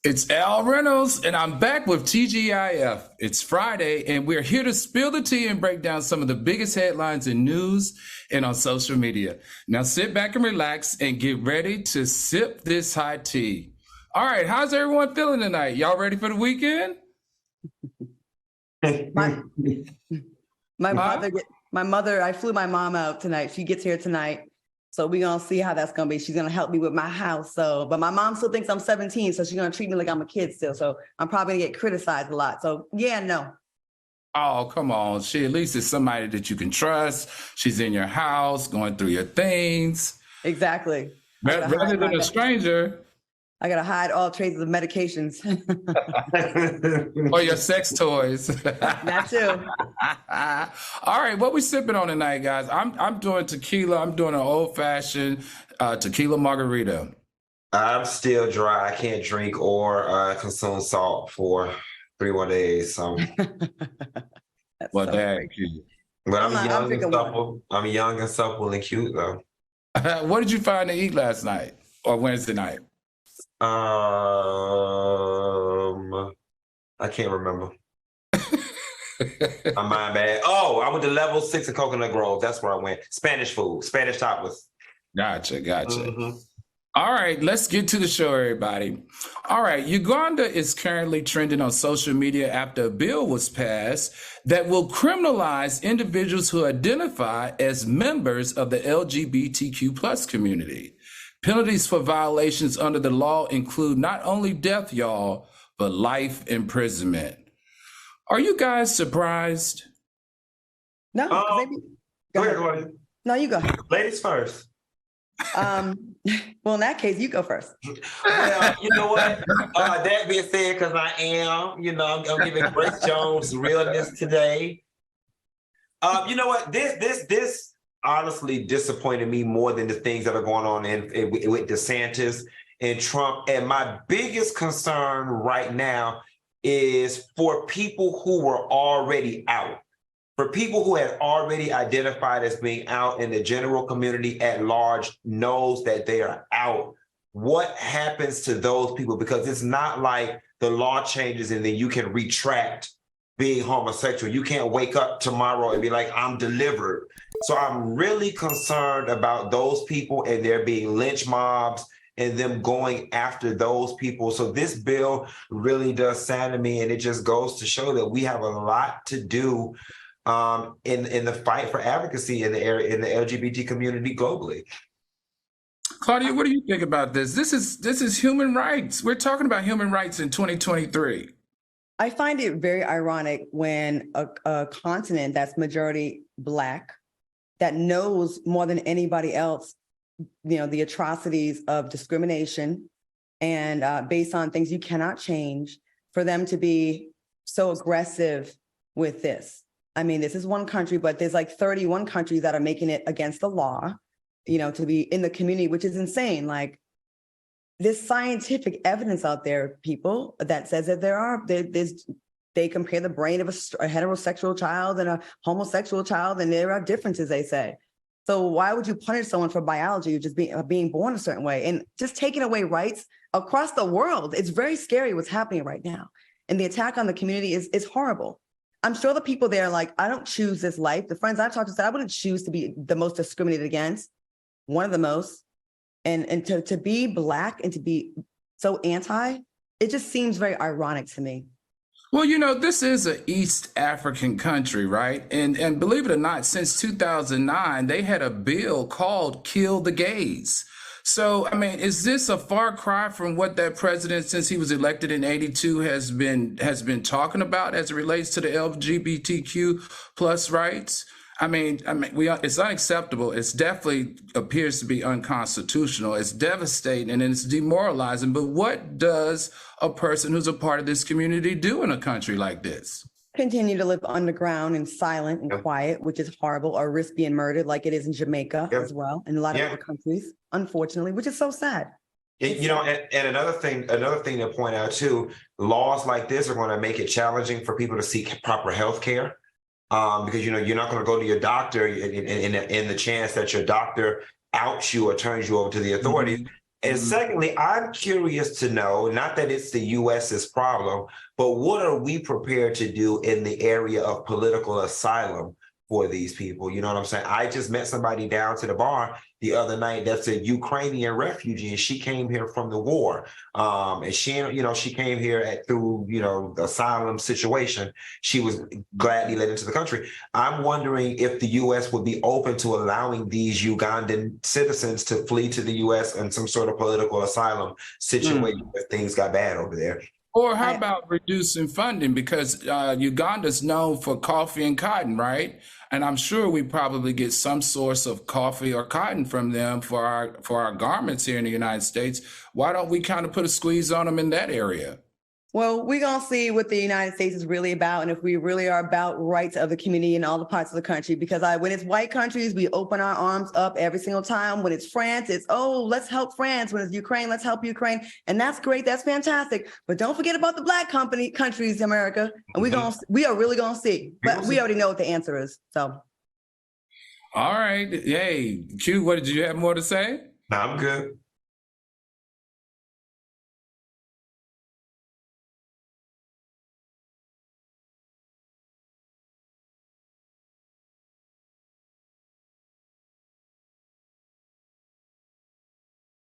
It's Al Reynolds, and I'm back with TGIF. It's Friday, and we're here to spill the tea and break down some of the biggest headlines in news and on social media. Now sit back and relax and get ready to sip this hot tea. All right, how's everyone feeling tonight? Y'all ready for the weekend? My mother, I flew my mom out tonight. She gets here tonight. So we're going to see how that's going to be. She's going to help me with my house. But my mom still thinks I'm 17. So she's going to treat me like I'm a kid still. So I'm probably going to get criticized a lot. So yeah, no. Oh, come on. She at least is somebody that you can trust. She's in your house, going through your things. Exactly. Rather than a stranger. I got to hide all traces of medications. Or your sex toys. That too. All right, what we sipping on tonight, guys? I'm doing tequila. I'm doing an old-fashioned tequila margarita. I'm still dry. I can't drink or consume salt for 3 more days. So, well, so that cute. But I'm young and supple. I'm young and supple and cute though. What did you find to eat last night or Wednesday night? I can't remember. My mind bad. Oh, I went to Level 6 in Coconut Grove. That's where I went. Spanish food, Spanish tapas. Gotcha. Mm-hmm. All right, let's get to the show, everybody. All right, Uganda is currently trending on social media after a bill was passed that will criminalize individuals who identify as members of the LGBTQ plus community. Penalties for violations under the law include not only death, y'all, but life imprisonment. Are you guys surprised? No. Go ahead, Claudia. No, you go. Ladies first. Well, in that case, you go first. Well, you know what? That being said, because I am, I'm giving Grace Jones realness today. You know what? This honestly disappointed me more than the things that are going on with DeSantis and Trump. And my biggest concern right now is for people who were already out, for people who had already identified as being out and the general community at large knows that they are out. What happens to those people? Because it's not like the law changes and then you can retract being homosexual. You can't wake up tomorrow and be like, I'm delivered. So I'm really concerned about those people and there being lynch mobs and them going after those people. So this bill really does sadden me, and it just goes to show that we have a lot to do in the fight for advocacy in the LGBT community globally. Claudia, what do you think about this? This is human rights. We're talking about human rights in 2023. I find it very ironic when a continent that's majority Black, that knows more than anybody else, the atrocities of discrimination and based on things you cannot change, for them to be so aggressive with this. I mean, this is one country, but there's like 31 countries that are making it against the law, to be in the community, which is insane. Like, there's scientific evidence out there, people, that says that they compare the brain of a heterosexual child and a homosexual child, and there are differences, they say. So why would you punish someone for biology or just being born a certain way? And just taking away rights across the world, it's very scary what's happening right now. And the attack on the community is horrible. I'm sure the people there are like, I don't choose this life. The friends I've talked to said, I wouldn't choose to be the most discriminated against, one of the most. And to be Black and to be so anti, it just seems very ironic to me. Well, this is an East African country, right? And believe it or not, since 2009, they had a bill called Kill the Gays. So, I mean, is this a far cry from what that president, since he was elected in 82, has been talking about as it relates to the LGBTQ plus rights? I mean, it's unacceptable. It definitely appears to be unconstitutional. It's devastating and it's demoralizing. But what does a person who's a part of this community do in a country like this? Continue to live underground and silent and quiet, which is horrible, or risk being murdered like it is in Jamaica as well, and a lot of other countries, unfortunately, which is so sad. And another thing to point out too, laws like this are going to make it challenging for people to seek proper health care. Because you're not going to go to your doctor in the chance that your doctor outs you or turns you over to the authorities. And secondly, I'm curious to know, not that it's the US's problem, but what are we prepared to do in the area of political asylum for these people? You know what I'm saying? I just met somebody down to the bar the other night that's a Ukrainian refugee, and she came here from the war. And she came here through, the asylum situation. She was gladly let into the country. I'm wondering if the U.S. would be open to allowing these Ugandan citizens to flee to the U.S. in some sort of political asylum situation if things got bad over there. Or how about reducing funding? Because Uganda's known for coffee and cotton, right? And I'm sure we probably get some source of coffee or cotton from them for our garments here in the United States. Why don't we kind of put a squeeze on them in that area? Well, we're going to see what the United States is really about and if we really are about rights of the community in all the parts of the country. Because when it's white countries, we open our arms up every single time. When it's France, it's, let's help France. When it's Ukraine, let's help Ukraine. And that's great. That's fantastic. But don't forget about the black countries, America. And we are really going to see. But we already know what the answer is. So. All right. Hey, Q, what did you have more to say? No, I'm good.